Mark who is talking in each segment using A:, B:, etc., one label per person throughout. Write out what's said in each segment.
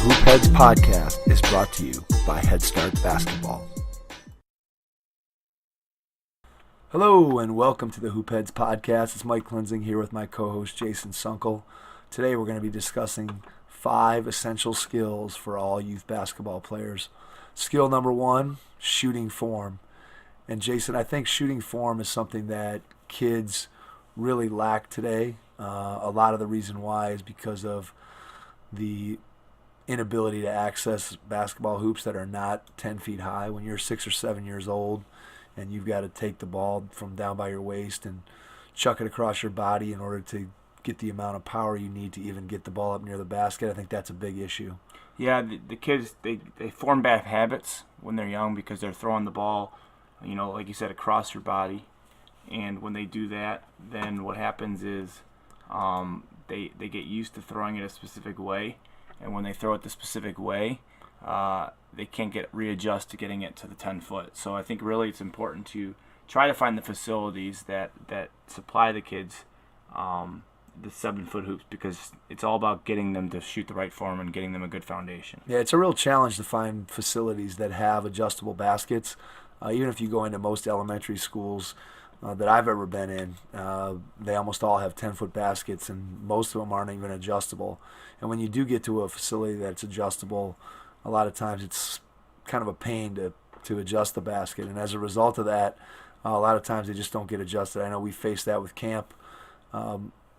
A: Hoop Heads podcast is brought to you by Head Start Basketball. Hello and welcome to the Hoop Heads podcast. It's Mike Klinzing here with my co-host Jason Sunkel. Today we're going to be discussing 5 essential skills for all youth basketball players. Skill number 1, shooting form. And Jason, I think shooting form is something that kids really lack today. A lot of the reason why is because of the inability to access basketball hoops that are not 10 feet high. When you're 6 or 7 years old and you've got to take the ball from down by your waist and chuck it across your body in order to get the amount of power you need to even get the ball up near the basket, I think that's a big issue.
B: Yeah, the kids, they form bad habits when they're young because they're throwing the ball, like you said, across your body. And when they do that, then what happens is they get used to throwing it a specific way. And when they throw it the specific way, they can't readjust to getting it to the 10 foot. So I think really it's important to try to find the facilities that supply the kids the 7-foot hoops, because it's all about getting them to shoot the right form and getting them a good foundation.
A: Yeah, it's a real challenge to find facilities that have adjustable baskets. Even if you go into most elementary schools that I've ever been in, they almost all have 10-foot baskets, and most of them aren't even adjustable. And when you do get to a facility that's adjustable, a lot of times it's kind of a pain to adjust the basket. And as a result of that, a lot of times they just don't get adjusted. I know we face that with camp.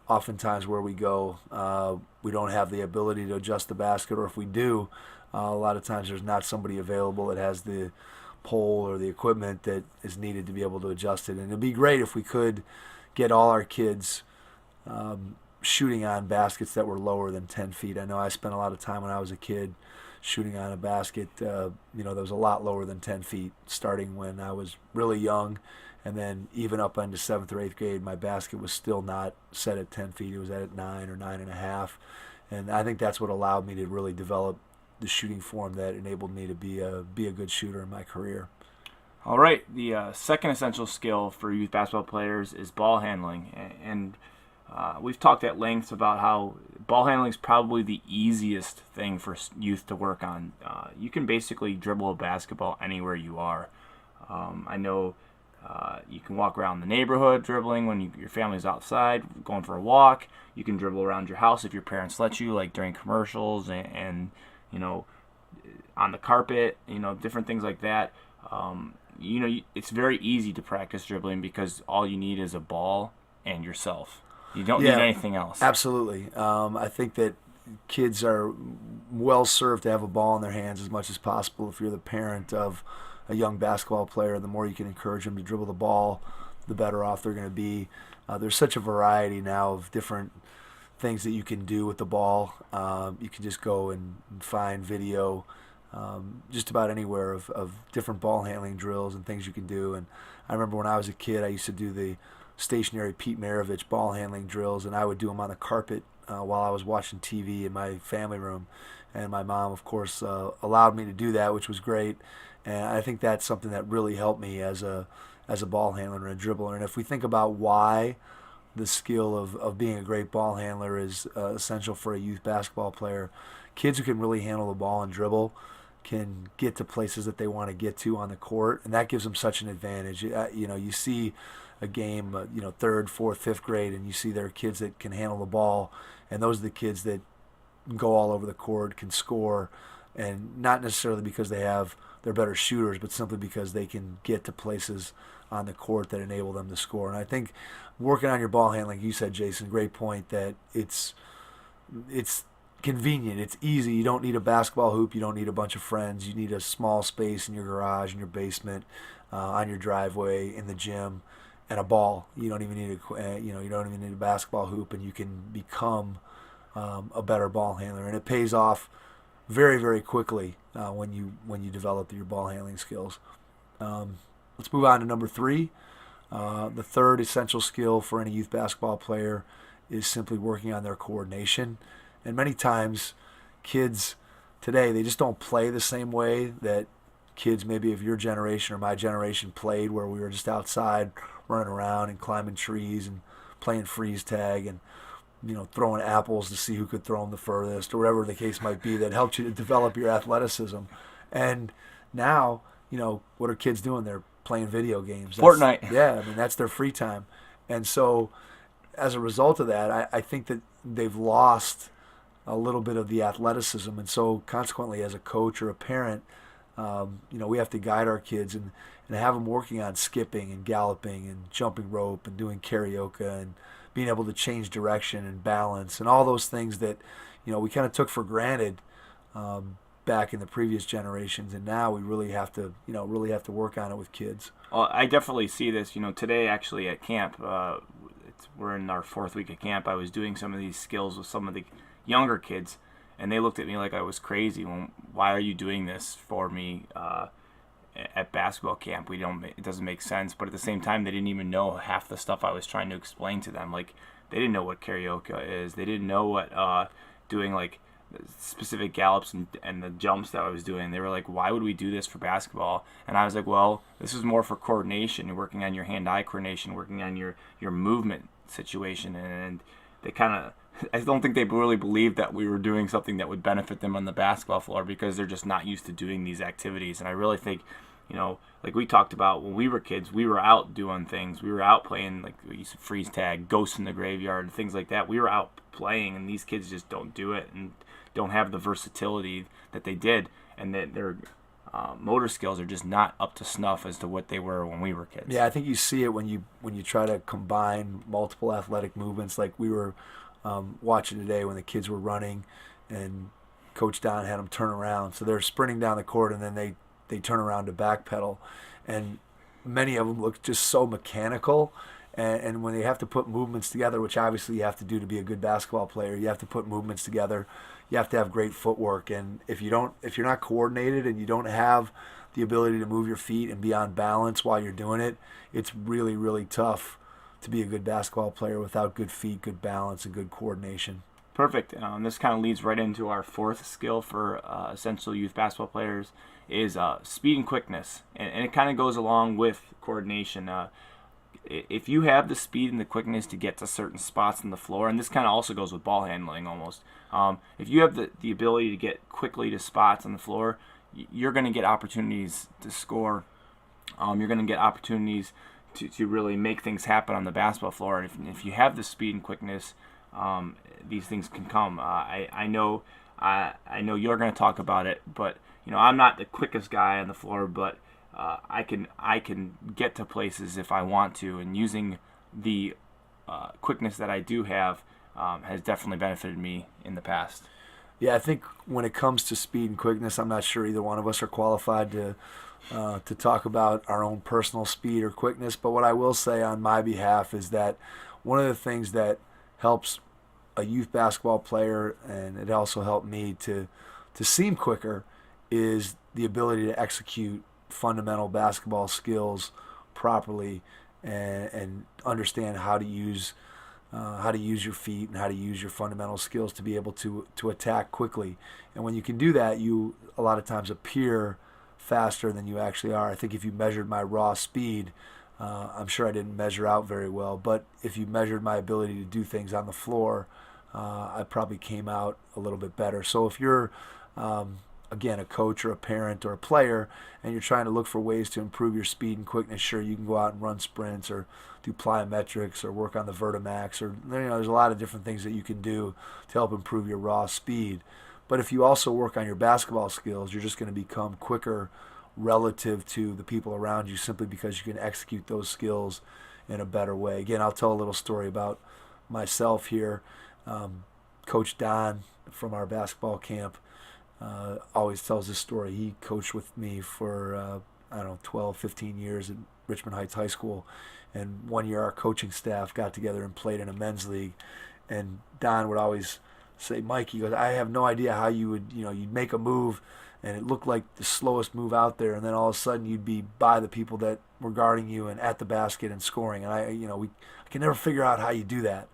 A: Oftentimes where we go, we don't have the ability to adjust the basket, or if we do, a lot of times there's not somebody available that has the pole or the equipment that is needed to be able to adjust it. And it'd be great if we could get all our kids shooting on baskets that were lower than 10 feet. I know I spent a lot of time when I was a kid shooting on a basket, that was a lot lower than 10 feet, starting when I was really young. And then even up into 7th or 8th grade, my basket was still not set at 10 feet. It was at 9 or 9.5. And I think that's what allowed me to really develop the shooting form that enabled me to be a good shooter in my career.
B: All right, the second essential skill for youth basketball players is ball handling. And we've talked at length about how ball handling is probably the easiest thing for youth to work on. You can basically dribble a basketball anywhere you are. I know you can walk around the neighborhood dribbling when your family's outside, going for a walk. You can dribble around your house if your parents let you, like during commercials and on the carpet, different things like that. It's very easy to practice dribbling because all you need is a ball and yourself. You don't need anything else.
A: Absolutely. I think that kids are well served to have a ball in their hands as much as possible. If you're the parent of a young basketball player, the more you can encourage them to dribble the ball, the better off they're going to be. There's such a variety now of different things that you can do with the ball. You can just go and find video just about anywhere of different ball handling drills and things you can do. And I remember when I was a kid, I used to do the stationary Pete Maravich ball handling drills, and I would do them on the carpet while I was watching TV in my family room. And my mom, of course, allowed me to do that, which was great. And I think that's something that really helped me as a ball handler and a dribbler. And if we think about why the skill of being a great ball handler is essential for a youth basketball player, kids who can really handle the ball and dribble can get to places that they want to get to on the court, and that gives them such an advantage. You see a game, 3rd, 4th, 5th grade, and you see there are kids that can handle the ball, and those are the kids that go all over the court, can score, and not necessarily because they're better shooters, but simply because they can get to places on the court that enable them to score. And I think working on your ball handling, you said, Jason, great point, that it's convenient, it's easy. You don't need a basketball hoop, you don't need a bunch of friends. You need a small space in your garage, in your basement, on your driveway, in the gym, and a ball. You don't even need a basketball hoop, and you can become a better ball handler. And it pays off very, very quickly when you develop your ball handling skills. Let's move on to number 3. The third essential skill for any youth basketball player is simply working on their coordination. And many times, kids today, they just don't play the same way that kids maybe of your generation or my generation played, where we were just outside running around and climbing trees and playing freeze tag. And throwing apples to see who could throw them the furthest, or whatever the case might be, that helped you to develop your athleticism. And now, what are kids doing? They're playing video games.
B: Fortnite.
A: Yeah, I mean, that's their free time. And so as a result of that, I think that they've lost a little bit of the athleticism. And so consequently, as a coach or a parent, we have to guide our kids and have them working on skipping and galloping and jumping rope and doing karaoke and being able to change direction and balance and all those things that, we kind of took for granted back in the previous generations. And now we really have to work on it with kids.
B: Well, I definitely see this. Today actually at camp, we're in our 4th week of camp. I was doing some of these skills with some of the younger kids, and they looked at me like I was crazy. Well, why are you doing this for me at basketball camp? It doesn't make sense. But at the same time, they didn't even know half the stuff I was trying to explain to them. Like, they didn't know what karaoke is. They didn't know what doing like specific gallops and the jumps that I was doing. They were like, why would we do this for basketball? And I was like, well, this is more for coordination. You're working on your hand-eye coordination, working on your movement situation. And they kind of, I don't think they really believed that we were doing something that would benefit them on the basketball floor, because they're just not used to doing these activities. And I really think, like we talked about when we were kids, we were out doing things. We were out playing, like we used to freeze tag, ghosts in the graveyard, and things like that. We were out playing, and these kids just don't do it and don't have the versatility that they did, and that their motor skills are just not up to snuff as to what they were when we were kids.
A: Yeah, I think you see it when you try to combine multiple athletic movements. Like we were watching today when the kids were running, and Coach Don had them turn around. So they're sprinting down the court, and then they turn around to backpedal, and many of them look just so mechanical. And when they have to put movements together, which obviously you have to do to be a good basketball player, you have to put movements together. You have to have great footwork, and if you're not coordinated and you don't have the ability to move your feet and be on balance while you're doing it, it's really, really tough to be a good basketball player without good feet, good balance, and good coordination.
B: Perfect. This kind of leads right into our 4th skill for essential youth basketball players is speed and quickness, and it kind of goes along with coordination. If you have the speed and the quickness to get to certain spots on the floor, and this kind of also goes with ball handling almost, if you have the ability to get quickly to spots on the floor, you're going to get opportunities to score. You're going to get opportunities to really make things happen on the basketball floor. And if you have the speed and quickness, these things can come. I know you're going to talk about it, but I'm not the quickest guy on the floor, but I can get to places if I want to, and using the quickness that I do have has definitely benefited me in the past.
A: Yeah, I think when it comes to speed and quickness, I'm not sure either one of us are qualified to talk about our own personal speed or quickness. But what I will say on my behalf is that one of the things that helps a youth basketball player, and it also helped me to seem quicker, is the ability to execute fundamental basketball skills properly and understand how to use your feet and how to use your fundamental skills to be able to attack quickly. And when you can do that, you a lot of times appear faster than you actually are. I think if you measured my raw speed, I'm sure I didn't measure out very well, but if you measured my ability to do things on the floor, I probably came out a little bit better. So if you're again, a coach or a parent or a player, and you're trying to look for ways to improve your speed and quickness, sure, you can go out and run sprints or do plyometrics or work on the Vertimax, or there's a lot of different things that you can do to help improve your raw speed. But if you also work on your basketball skills, you're just going to become quicker relative to the people around you, simply because you can execute those skills in a better way. Again, I'll tell a little story about myself here. Coach Don from our basketball camp always tells this story. He coached with me for 12, 15 years at Richmond Heights High School, and one year our coaching staff got together and played in a men's league, and Don would always say, Mike, he goes, I have no idea how you would, you'd make a move and it looked like the slowest move out there, and then all of a sudden you'd be by the people that were guarding you and at the basket and scoring, and I can never figure out how you do that.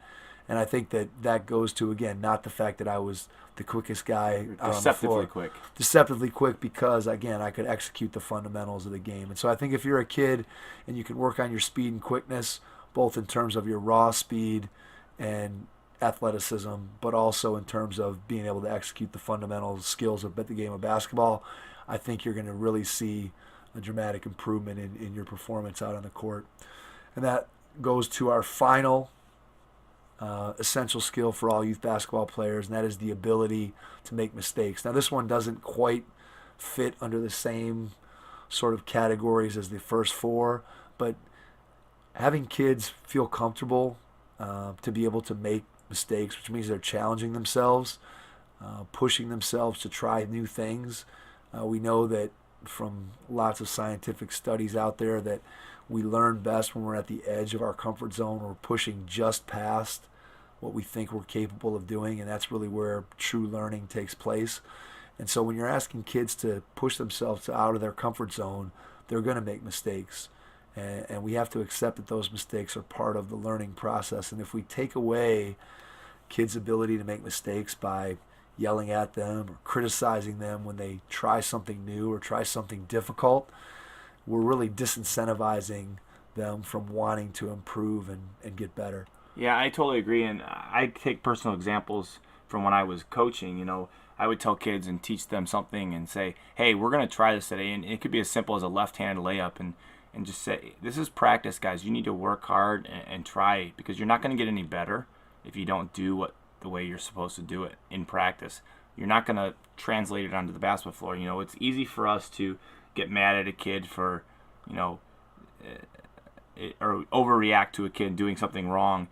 A: And I think that goes to, again, not the fact that I was the quickest guy out on the floor. Deceptively quick because, again, I could execute the fundamentals of the game. And so I think if you're a kid and you can work on your speed and quickness, both in terms of your raw speed and athleticism, but also in terms of being able to execute the fundamental skills of the game of basketball, I think you're going to really see a dramatic improvement in your performance out on the court. And that goes to our final essential skill for all youth basketball players, and that is the ability to make mistakes. Now, this one doesn't quite fit under the same sort of categories as the first four, but having kids feel comfortable to be able to make mistakes, which means they're challenging themselves, pushing themselves to try new things. We know that from lots of scientific studies out there that we learn best when we're at the edge of our comfort zone. We're pushing just past what we think we're capable of doing, and that's really where true learning takes place. And so when you're asking kids to push themselves out of their comfort zone, they're going to make mistakes. And we have to accept that those mistakes are part of the learning process. And if we take away kids' ability to make mistakes by yelling at them or criticizing them when they try something new or try something difficult, we're really disincentivizing them from wanting to improve and get better.
B: Yeah, I totally agree. And I take personal examples from when I was coaching. You know, I would tell kids and teach them something and say, hey, we're going to try this today. And it could be as simple as a left-hand layup and just say, this is practice, guys. You need to work hard and try, because you're not going to get any better if you don't do the way you're supposed to do it in practice. You're not going to translate it onto the basketball floor. You know, it's easy for us to get mad at a kid for, you know, or overreact to a kid doing something wrong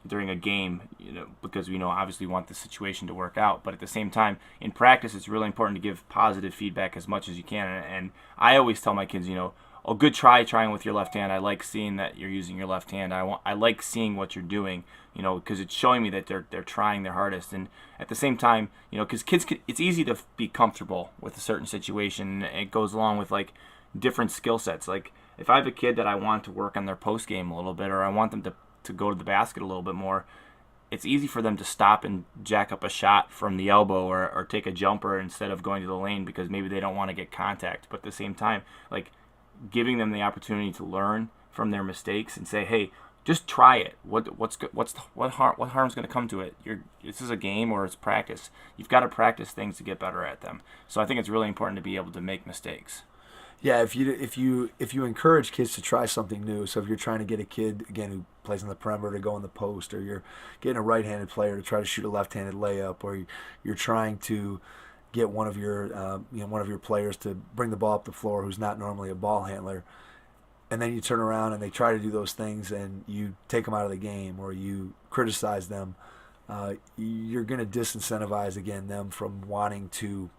B: during a game, you know, because we know obviously we want the situation to work out. But at the same time, in practice, it's really important to give positive feedback as much as you can. And I always tell my kids, you know, oh, good trying with your left hand. I like seeing that you're using your left hand. I like seeing what you're doing, you know, because it's showing me that they're trying their hardest. And at the same time, you know, because it's easy to be comfortable with a certain situation. It goes along with like different skill sets. Like if I have a kid that I want to work on their post game a little bit, or I want them to go to the basket a little bit more, it's easy for them to stop and jack up a shot from the elbow or take a jumper instead of going to the lane because maybe they don't want to get contact. But at the same time, like giving them the opportunity to learn from their mistakes and say, hey, just try it. What harm's going to come to it? This is a game or it's practice. You've got to practice things to get better at them. So I think it's really important to be able to make mistakes.
A: Yeah, if you encourage kids to try something new, so if you're trying to get a kid again who plays on the perimeter to go in the post, or you're getting a right-handed player to try to shoot a left-handed layup, or you're trying to get one of your players to bring the ball up the floor who's not normally a ball handler, and then you turn around and they try to do those things and you take them out of the game or you criticize them, you're going to disincentivize again them from wanting to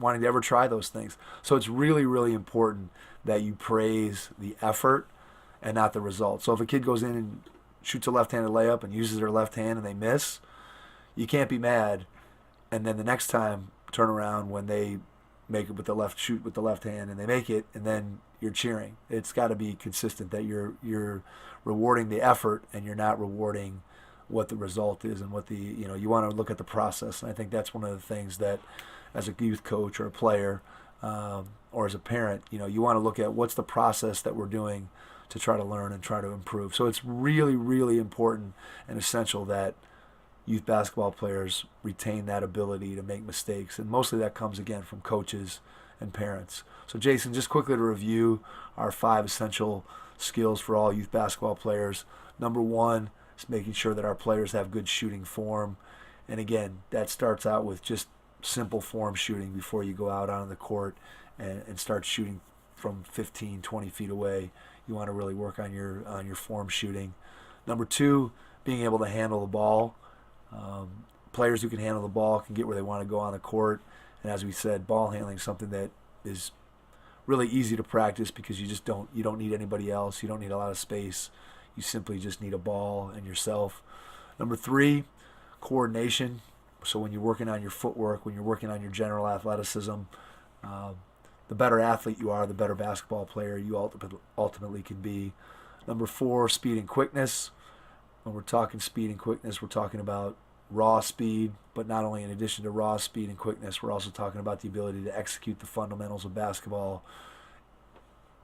A: ever try those things. So it's really, really important that you praise the effort and not the result. So if a kid goes in and shoots a left-handed layup and uses their left hand and they miss, you can't be mad. And then the next time, turn around when they make it with the left, shoot with the left hand and they make it, and then you're cheering. It's got to be consistent that you're rewarding the effort and you're not rewarding what the result is and what you want to look at the process. And I think that's one of the things that as a youth coach or a player or as a parent, you want to look at what's the process that we're doing to try to learn and try to improve. So it's really, really important and essential that youth basketball players retain that ability to make mistakes. And mostly that comes, again, from coaches and parents. So, Jason, just quickly to review our 5 essential skills for all youth basketball players. Number 1 is making sure that our players have good shooting form. And, again, that starts out with just simple form shooting before you go out on the court and start shooting from 15, 20 feet away. You want to really work on your form shooting. Number 2, being able to handle the ball. Players who can handle the ball can get where they want to go on the court. And as we said, ball handling is something that is really easy to practice because you don't need anybody else. You don't need a lot of space. You simply just need a ball and yourself. Number 3, coordination. So when you're working on your footwork, when you're working on your general athleticism, the better athlete you are, the better basketball player you ultimately can be. Number 4, speed and quickness. When we're talking speed and quickness, we're talking about raw speed, but not only in addition to raw speed and quickness, we're also talking about the ability to execute the fundamentals of basketball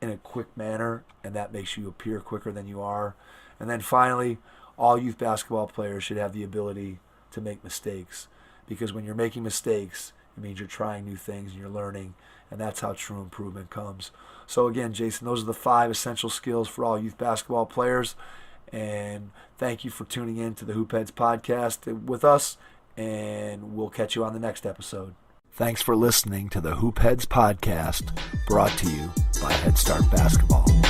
A: in a quick manner, and that makes you appear quicker than you are. And then finally, all youth basketball players should have the ability to make mistakes, because when you're making mistakes, it means you're trying new things and you're learning, and that's how true improvement comes. So again, Jason, those are the 5 essential skills for all youth basketball players. And thank you for tuning in to the Hoopheads podcast with us, and we'll catch you on the next episode. Thanks for listening to the Hoopheads podcast, brought to you by Head Start Basketball.